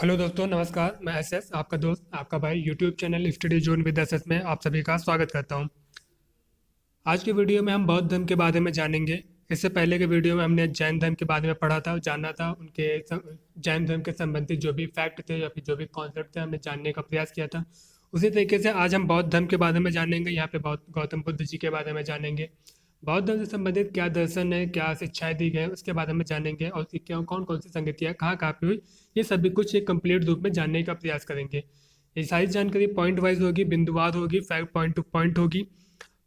Hello दोस्तों, नमस्कार। मैं एसएस, आपका दोस्त, आपका भाई, YouTube channel study zone with SS में आप सभी का स्वागत करता हूं। आज की वीडियो में हम बौद्ध धर्म के बारे में जानेंगे। इससे पहले के वीडियो में हमने जैन धर्म के बारे में पढ़ा था, जाना था जैन धर्म के संबंधित जो भी फैक्ट थे या फिर जो भी कॉन्सेप्ट थे हमने जानने का प्रयास किया था। उसी तरीके से आज हम बौद्ध धर्म के बारे में जानेंगे। यहाँ पे गौतम बुद्ध जी के बारे में जानेंगे। बौद्ध धर्म से संबंधित क्या दर्शन है, क्या शिक्षाएं दी गई उसके बारे में जानेंगे, और उसकी क्या कौन कौन सी संगतियाँ कहाँ कहाँ पे हुई, ये सभी कुछ एक कंप्लीट रूप में जानने का प्रयास करेंगे। ये सारी जानकारी पॉइंट वाइज होगी, बिंदुवार होगी, फैक्ट पॉइंट टू पॉइंट होगी,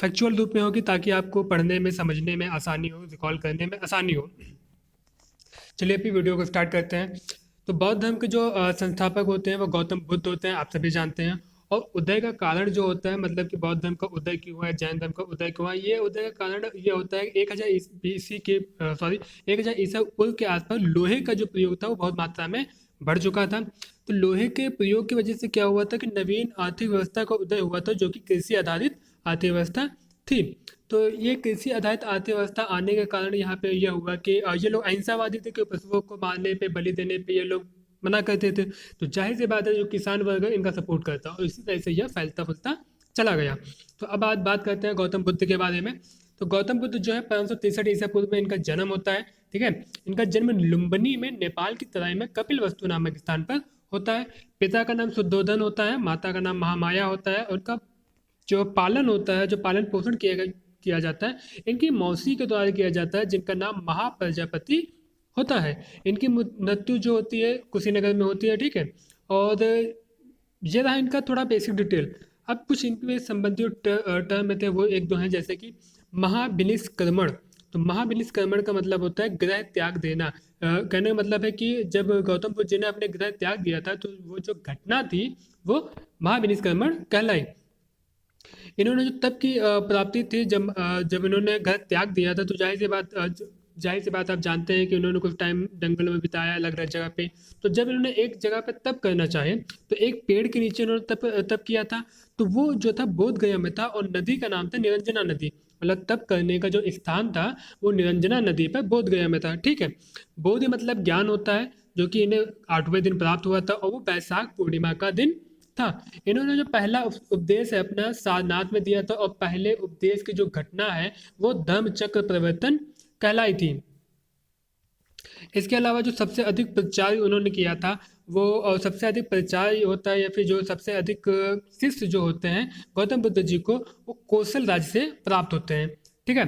फैक्चुअल रूप में होगी, ताकि आपको पढ़ने में, समझने में आसानी हो, रिकॉल करने में आसानी हो। चलिए अपनी वीडियो को स्टार्ट करते हैं। तो बौद्ध धर्म के जो संस्थापक होते हैं वो गौतम बुद्ध होते हैं, आप सभी जानते हैं। और उदय का कारण जो होता है, मतलब कि बौद्ध धर्म का उदय क्यों हुआ है, जैन धर्म का उदय क्यों हुआ है, ये उदय का कारण ये होता है 1000 BC के 1000 ईसा पूर्व के आसपास लोहे का जो प्रयोग था वो बहुत मात्रा में बढ़ चुका था। तो लोहे के प्रयोग की वजह से क्या हुआ था कि नवीन आर्थिक व्यवस्था का उदय हुआ था, जो कि कृषि आधारित अर्थव्यवस्था थी। तो ये कृषि आधारित अर्थव्यवस्था आने के कारण यहाँ पे यह हुआ कि ये लोग अहिंसावादी थे कि पशुओं को मारने पे, बलि देने पे ये लोग मना करते थे। तो जाहिर सी बात है जो किसान वर्ग है इनका सपोर्ट करता, और इसी तरह से यह फैलता फूलता चला गया। तो अब बात करते हैं गौतम बुद्ध के बारे में। तो गौतम बुद्ध जो है 563 ईसा पूर्व में इनका जन्म होता है। ठीक है, इनका जन्म लुम्बिनी में नेपाल की तराई में कपिल वस्तु नामक स्थान पर होता है। पिता का नाम शुद्धोधन होता है, माता का नाम महामाया होता है। उनका जो पालन होता है, जो पालन पोषण किया जाता है, इनकी मौसी के द्वारा किया जाता है, जिनका नाम महाप्रजापति होता है। इनकी मृत्यु जो होती है कुशीनगर में होती है। ठीक है, और ये रहा इनका थोड़ा बेसिक डिटेल। अब कुछ इनके संबंधित टर्म थे, वो एक दो हैं, जैसे कि महाविनिष्क्रमण। तो महाविनिष्क्रमण का मतलब होता है ग्रह त्याग देना। कहने का मतलब है कि जब गौतम बुद्ध जी ने अपने ग्रह त्याग दिया था, तो वो जो घटना थी वो महाविनिष्क्रमण कहलाई। इन्होंने जो तप की प्राप्ति थी, जब इन्होंने घर त्याग दिया था, तो जाहिर सी बात आप जानते हैं कि उन्होंने कुछ टाइम जंगल में बिताया अलग अलग जगह पे। तो जब इन्होंने एक जगह पे तप करना चाहे, तो एक पेड़ के नीचे इन्होंने तप किया था। तो वो जो था बोध गया में था, और नदी का नाम था निरंजना नदी। मतलब तप करने का जो स्थान था वो निरंजना नदी पर बोध गया में था। ठीक है, बोध मतलब ज्ञान होता है, जो कि इन्हें 8वें दिन प्राप्त हुआ था, और वो बैसाख पूर्णिमा का दिन था। इन्होंने जो पहला उपदेश है अपना सारनाथ में दिया था, और पहले उपदेश की जो घटना है वो धर्म चक्र प्रवर्तन कहलाई थी। इसके अलावा जो सबसे अधिक प्रचार उन्होंने किया था वो, और सबसे अधिक प्रचार होता है या फिर जो सबसे अधिक शिष्य जो होते हैं गौतम बुद्ध जी को, वो कौशल राज्य से प्राप्त होते हैं। ठीक है,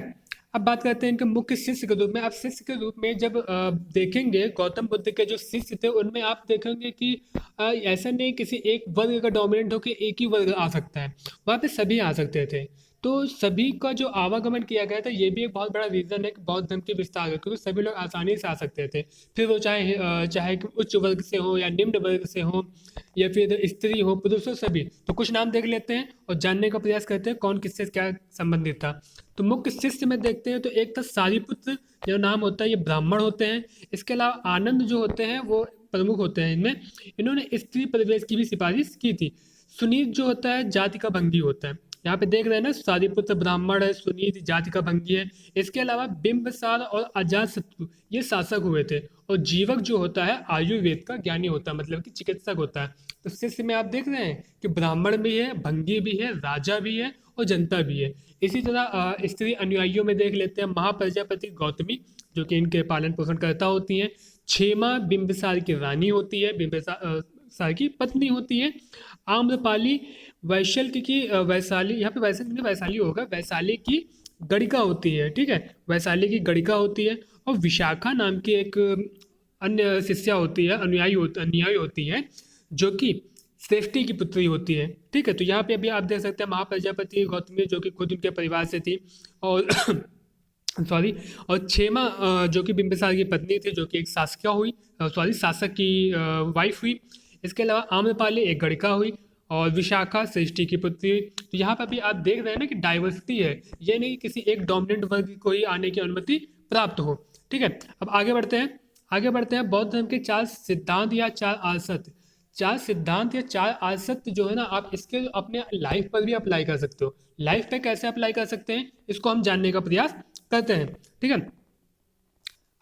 अब बात करते हैं इनके मुख्य शिष्य के रूप में। अब शिष्य के रूप में जब देखेंगे गौतम बुद्ध के जो शिष्य थे, उनमें आप देखेंगे कि ऐसा नहीं किसी एक वर्ग का डोमिनेंट हो कि एक ही वर्ग आ सकता है, वहाँ पे सभी आ सकते थे। तो सभी का जो आवागमन किया गया था, ये भी एक बहुत बड़ा रीज़न है कि बौद्ध धर्म के विस्तार है, क्योंकि सभी लोग आसानी से आ सकते थे। फिर वो चाहे कि उच्च वर्ग से हो या निम्न वर्ग से हो, या फिर स्त्री हो पुरुष हो, सभी। तो कुछ नाम देख लेते हैं और जानने का प्रयास करते हैं कौन किससे क्या संबंधित था। तो मुख्य शिष्य में देखते हैं तो एक था सारिपुत्र, जो नाम होता है, ये ब्राह्मण होते हैं। इसके अलावा आनंद जो होते हैं वो प्रमुख होते हैं इनमें। इन्होंने स्त्री प्रवेश की भी सिफारिश की थी। सुनीत जो होता है जाति का भंगी होता है। यहाँ पे देख रहे हैं ना, सारिपुत्र ब्राह्मण है, सुनीत जाति का भंगी है। इसके अलावा बिंबसार और अजातशत्रु ये शासक हुए थे। और जीवक जो होता है आयुर्वेद का ज्ञानी होता है, मतलब कि चिकित्सक होता है। तो शिष्य में आप देख रहे हैं कि ब्राह्मण भी है, भंगी भी है, राजा भी है और जनता भी है। इसी तरह स्त्री अनुयायियों में देख लेते हैं महाप्रजापति गौतमी, जो कि इनके पालन पोषण करता होती हैं। क्षेमा बिंबिसार की रानी होती है, बिंबिसार की पत्नी होती है। आम्रपाली वैशल्य की वैशाली, यहाँ पे वैशाली नहीं, वैशाली होगा, वैशाली की गणिका होती है। ठीक है, वैशाली की गणिका होती है। और विशाखा नाम की एक अन्य शिष्या होती है, अनुयायी होती है, जो कि श्रेष्ठी की पुत्री होती है। ठीक है, तो यहाँ पे अभी आप देख सकते हैं महाप्रजापति गौतमी, जो कि खुद उनके परिवार से थी, और सॉरी, और क्षेमा जो कि बिंबिसार की पत्नी थी, जो कि एक शासकिया हुई, शासक की वाइफ हुई। इसके अलावा आम्रपाली एक गणिका हुई, और विशाखा श्रेष्ठी की पुत्री हुई। तो यहाँ पर भी आप देख रहे हैं ना कि डाइवर्सिटी है, ये नहीं कि किसी एक डोमिनेंट वर्ग को ही आने की अनुमति प्राप्त हो। ठीक है, अब आगे बढ़ते हैं बौद्ध धर्म के 4 सिद्धांत या 4 आसत। 4 सिद्धांत या 4 आसत जो है ना, आप इसके अपने लाइफ पर भी अप्लाई कर सकते हो। लाइफ पे कैसे अप्लाई कर सकते हैं, इसको हम जानने का प्रयास करते हैं। ठीक है,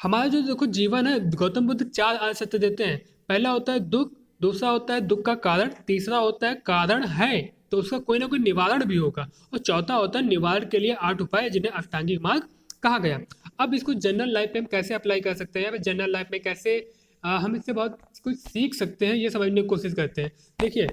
हमारा जो देखो जीवन है, गौतम बुद्ध 4 सत्य देते हैं। पहला होता है दुख, दूसरा होता है दुख का कारण, तीसरा होता है कारण है तो उसका कोई ना कोई निवारण भी होगा, और चौथा होता है निवारण के लिए 8 उपाय जिन्हें अष्टांगिक मार्ग कहा गया। अब इसको जनरल लाइफ में हम कैसे अप्लाई कर सकते हैं, या जनरल लाइफ में कैसे हम इससे बहुत कुछ सीख सकते हैं, ये समझने की कोशिश करते हैं। देखिए,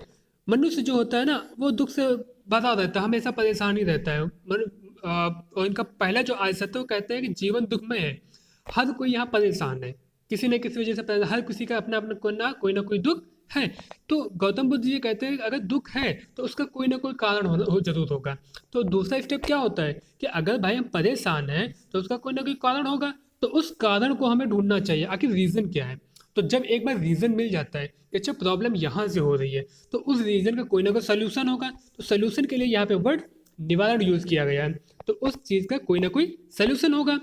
मनुष्य जो होता है ना वो दुख से भरा रहता है, हमेशा परेशान ही रहता है। और इनका पहला जो आयत है वो कहते हैं कि जीवन दुखमय है, हर कोई यहाँ परेशान है, किसी न किसी वजह से परेशान, हर किसी का अपना अपना कोई ना कोई दुख है। तो गौतम बुद्ध जी ये कहते हैं कि अगर दुख है तो उसका कोई ना कोई कारण जरूर होगा। तो दूसरा स्टेप क्या होता है कि अगर भाई हम परेशान हैं तो उसका कोई ना कोई कारण होगा, तो उस कारण को हमें ढूंढना चाहिए, आखिर रीज़न क्या है। तो जब एक बार रीज़न मिल जाता है कि अच्छा प्रॉब्लम यहाँ से हो रही है, तो उस रीज़न का कोई ना कोई सोल्यूशन होगा। तो सोल्यूशन के लिए यहाँ पे वर्ड निवारण यूज़ किया गया है, तो उस चीज़ का कोई ना कोई सोल्यूशन होगा।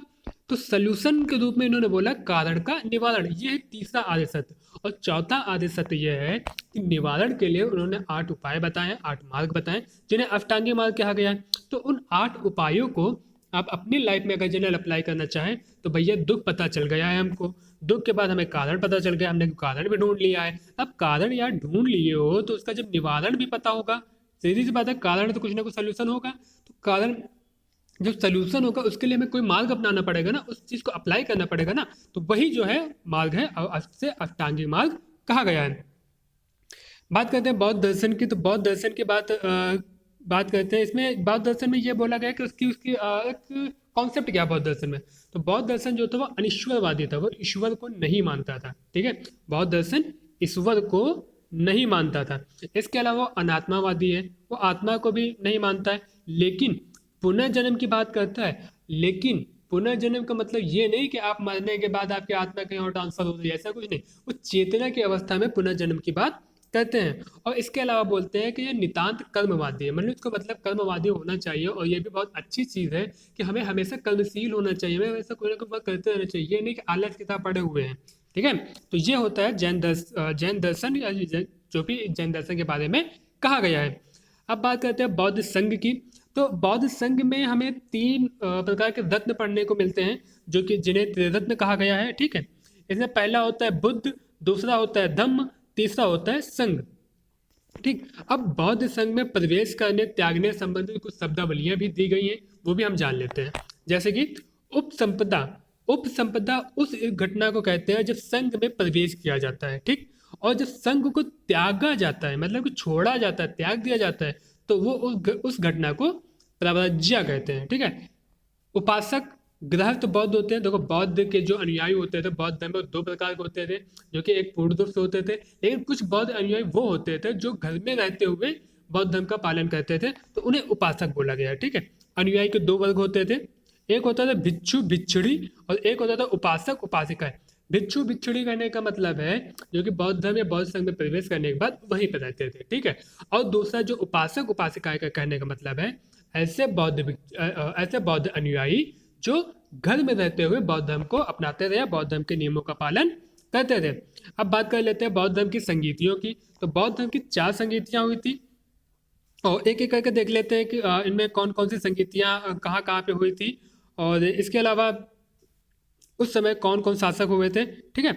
तो सोल्यूशन के रूप में इन्होंने बोला कारण का निवारण, ये है तीसरा आर्य सत्य। और चौथा आर्य सत्य यह है कि निवारण के लिए उन्होंने 8 उपाय बताए, 8 मार्ग बताए जिन्हें अष्टांगी मार्ग कहा गया है। तो उन 8 उपायों को आप अपनी लाइफ में अगर जनरल अप्लाई करना चाहें तो भैया दुख पता चल गया है हमको, दुख के बाद हमें कारण पता चल गया, हमने कारण भी ढूंढ लिया है। अब कारण यार ढूंढ लिए हो तो उसका जब निवारण भी पता होगा, सीधी सी बात है, कारण तो कुछ ना कुछ सोल्यूशन होगा। तो कारण जो सोल्यूशन होगा उसके लिए हमें कोई मार्ग अपनाना पड़ेगा ना, उस चीज़ को अप्लाई करना पड़ेगा ना, तो वही जो है मार्ग है, और से अष्टांगिक मार्ग कहा गया है। बात करते हैं बौद्ध दर्शन की, तो बौद्ध दर्शन की बात करते हैं। इसमें बौद्ध दर्शन में ये बोला गया कि उसकी उसकी एक कॉन्सेप्ट क्या है बौद्ध दर्शन में। तो बौद्ध दर्शन जो था वो अनिश्वरवादी था, वो ईश्वर को नहीं मानता था। ठीक है, बौद्ध दर्शन ईश्वर को नहीं मानता था। इसके अलावा वो अनात्मावादी है, वो आत्मा को भी नहीं मानता है, लेकिन पुनर्जन्म की बात करता है। लेकिन पुनर्जन्म का मतलब ये नहीं कि आप मरने के बाद आपकी आत्मा कहीं और ट्रांसफर हो रही है, ऐसा कुछ नहीं। वो चेतना की अवस्था में पुनर्जन्म की बात करते हैं। और इसके अलावा बोलते हैं कि ये नितांत कर्मवादी है, मतलब इसको मतलब कर्मवादी होना चाहिए। और ये भी बहुत अच्छी चीज़ है कि हमें हमेशा कर्मशील होना चाहिए, हमें हमेशा कोई ना कोई वर्क करते रहना चाहिए, ये नहीं कि आलस किताब पढ़े हुए हैं। ठीक है, तो ये होता है जैन दर्शन, या जो भी जैन दर्शन के बारे में कहा गया है। अब बात करते हैं बौद्ध संघ की। तो बौद्ध संघ में हमें 3 प्रकार के रत्न पढ़ने को मिलते हैं, जो कि जिन्हें त्रिरत्न कहा गया है। ठीक है, इसमें पहला होता है बुद्ध, दूसरा होता है धम्म, तीसरा होता है संघ। ठीक, अब बौद्ध संघ में प्रवेश करने त्यागने संबंधित कुछ शब्दावलियां भी दी गई हैं, वो भी हम जान लेते हैं। जैसे कि उपसंपदा, उपसंपदा उस घटना को कहते हैं जब संघ में प्रवेश किया जाता है। ठीक, और जब संघ को त्यागा जाता है, मतलब कि छोड़ा जाता है, त्याग दिया जाता है, तो वो उस घटना को प्रव्रज्या कहते हैं। ठीक है, उपासक गृहस्थ बौद्ध होते हैं। देखो, बौद्ध के जो अनुयायी होते थे बौद्ध धर्म में 2 प्रकार के होते थे, जो कि एक पूर्ण रूप से होते थे, लेकिन कुछ बौद्ध अनुयायी वो होते थे जो घर में रहते हुए बौद्ध धर्म का पालन करते थे, तो उन्हें उपासक बोला गया। ठीक है, अनुयायी के 2 वर्ग होते थे, एक होता था भिक्षु भिक्षुड़ी, और एक होता था उपासक उपासिका। भिक्षु भिक्षुड़ी कहने का मतलब है जो कि बौद्ध धर्म या बौद्ध संघ में प्रवेश करने के बाद वहीं पर रहते थे। ठीक है, और दूसरा जो उपासक उपासिकाएं का कहने का मतलब है ऐसे बौद्ध अनुयायी जो घर में रहते हुए बौद्ध धर्म को अपनाते थे या बौद्ध धर्म के नियमों का पालन करते थे। अब बात कर लेते हैं बौद्ध धर्म की संगीतियों की। तो बौद्ध धर्म की 4 संगीतियाँ हुई थी, और एक एक करके देख लेते हैं कि इनमें कौन कौन सी संगीतियाँ कहाँ कहाँ पे हुई थी, और इसके अलावा उस समय कौन कौन शासक हुए थे। ठीक है,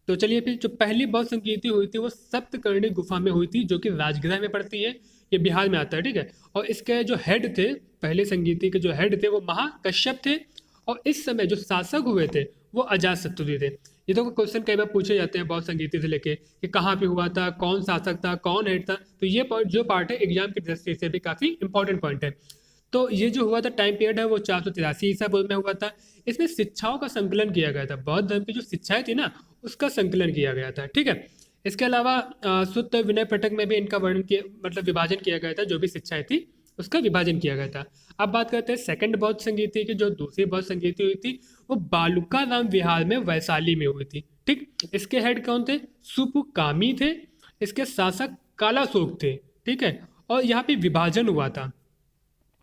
तो चलिए फिर जो पहली बौद्ध संगीति हुई थी वो सप्तकर्णी गुफा में हुई थी, जो कि राजगृह में पड़ती है, ये बिहार में आता है। ठीक है, और इसके जो हेड थे, पहले संगीति के जो हेड थे वो महाकश्यप थे, और इस समय जो शासक हुए थे वो अजातशत्रु थे। ये तो क्वेश्चन कई बार पूछे जाते हैं बौद्ध संगीति से लेके कि कहाँ पे हुआ था, कौन शासक था, कौन हेड था। तो ये जो पार्ट है एग्जाम की दृष्टि से भी काफ़ी इंपॉर्टेंट पॉइंट है। तो ये जो हुआ था टाइम पीरियड है वो 483 ईसा पूर्व में हुआ था। इसमें शिक्षाओं का संकलन किया गया था, बौद्ध धर्म की जो शिक्षाएं थी ना उसका संकलन किया गया था। ठीक है, इसके अलावा सुत्त विनय पिटक में भी इनका वर्णन किया, मतलब विभाजन किया गया था, जो भी शिक्षाएं थी उसका विभाजन किया गया था। अब बात करते हैं सेकंड बौद्ध संगीति की। जो दूसरी बौद्ध संगीति हुई थी वो बालुकाराम विहार में वैशाली में हुई थी। ठीक, इसके हेड कौन थे? सुपुकामी थे, इसके शासक कालाशोक थे। ठीक है, और यहाँ पे विभाजन हुआ था।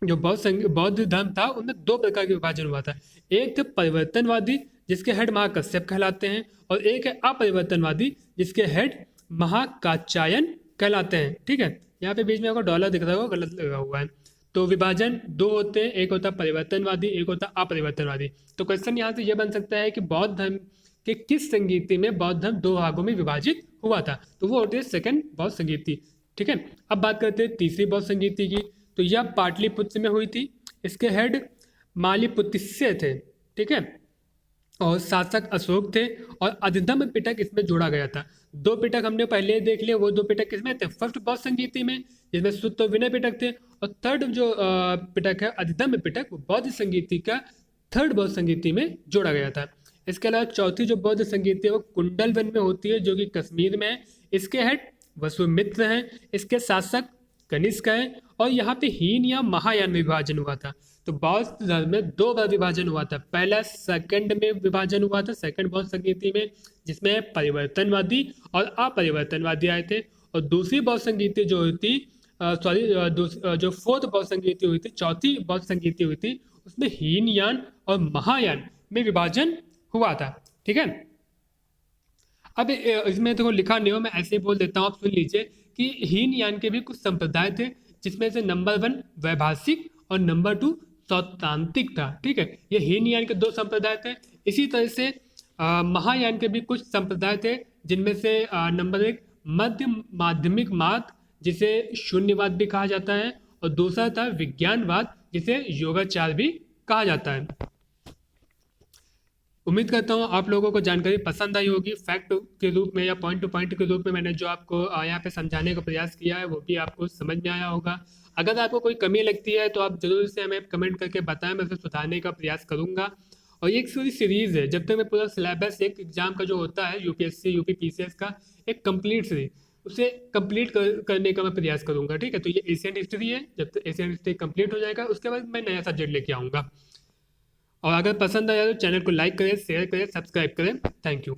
जो बौद्ध धर्म था उनमें 2 प्रकार के विभाजन हुआ था। एक थे परिवर्तनवादी जिसके हेड महाकश्यप कहलाते हैं, और एक है अपरिवर्तनवादी जिसके हेड महाकात्यायन कहलाते हैं। ठीक है, यहाँ पे बीच में आपको डॉलर दिख रहा होगा, गलत लगा हुआ है। तो विभाजन 2 होते हैं, एक होता है परिवर्तनवादी, एक होता है अपरिवर्तनवादी। तो क्वेश्चन यहाँ से ये बन सकता है कि बौद्ध धर्म कि किस संगीति में बौद्ध धर्म दो भागों में विभाजित हुआ था, तो वो होती है सेकंड बौद्ध संगीति। ठीक है, अब बात करते हैं तीसरी बौद्ध संगीति की। तो यह पाटलिपुत्र में हुई थी। इसके हेड मालिपुतिस्य थे। ठीक है, और शासक अशोक थे और अधिधम पिटक इसमें जोड़ा गया था। दो पिटक हमने पहले देख लिए, वो दो पिटक किसमें थे? फर्स्ट बौद्ध संगीति में, जिसमें शुद्ध और विनय पिटक थे। और थर्ड जो पिटक है अधिधम पिटक, वो बौद्ध संगीति का थर्ड बौद्ध संगीति में जोड़ा गया था। इसके अलावा चौथी जो बौद्ध संगीति है वो कुंडलवन में होती है, जो कि कश्मीर में है। इसके हेड वसुमित्र हैं, इसके शासक कनिष्क हैं, और यहाँ पे हीन या महायान में विभाजन हुआ था। तो बौद्ध धर्म में दो बार विभाजन हुआ था। पहला सेकंड में विभाजन हुआ था, सेकंड बौद्ध संगीति में, जिसमें परिवर्तनवादी और अपरिवर्तनवादी आए थे। और दूसरी बौद्ध संगीति जो हुई थी, जो फोर्थ बौद्ध संगीति हुई थी, चौथी बौद्ध संगीति हुई थी, उसमें हीनयान और महायान में विभाजन हुआ था। ठीक है, अब इसमें तो लिखा नहीं हो, मैं ऐसे ही बोल देता हूँ, आप सुन लीजिए कि हीनयान के भी कुछ संप्रदाय थे, जिसमें से नंबर 1 वैभाषिक और नंबर 2 सौतांत्रिक था। ठीक है, ये हीनयान के दो संप्रदाय थे। इसी तरह से महायान के भी कुछ संप्रदाय थे, जिनमें से नंबर 1 मध्य माध्यमिक मार्ग, जिसे शून्यवाद भी कहा जाता है, और दूसरा था विज्ञानवाद, जिसे योगाचार भी कहा जाता है। उम्मीद करता हूँ आप लोगों को जानकारी पसंद आई होगी। फैक्ट के रूप में या पॉइंट टू पॉइंट के रूप में मैंने जो आपको यहाँ पे समझाने का प्रयास किया है, वो भी आपको समझ में आया होगा। अगर आपको कोई कमी लगती है तो आप जरूर से हमें कमेंट करके बताएं, मैं उसे सुधारने का प्रयास करूँगा। और ये एक सीरीज़ है, जब तक मैं पूरा सिलेबस एक एग्जाम का जो होता है यूपीएससी यूपी पीसीएस का एक कंप्लीट सीरीज, उसे कंप्लीट करने का मैं प्रयास करूँगा। ठीक है, तो ये एशियन हिस्ट्री है। जब तक एशियन हिस्ट्री कंप्लीट हो जाएगा, उसके बाद मैं नया सब्जेक्ट लेके आऊँगा। और अगर पसंद आया तो चैनल को लाइक करें, शेयर करें, सब्सक्राइब करें। Thank you.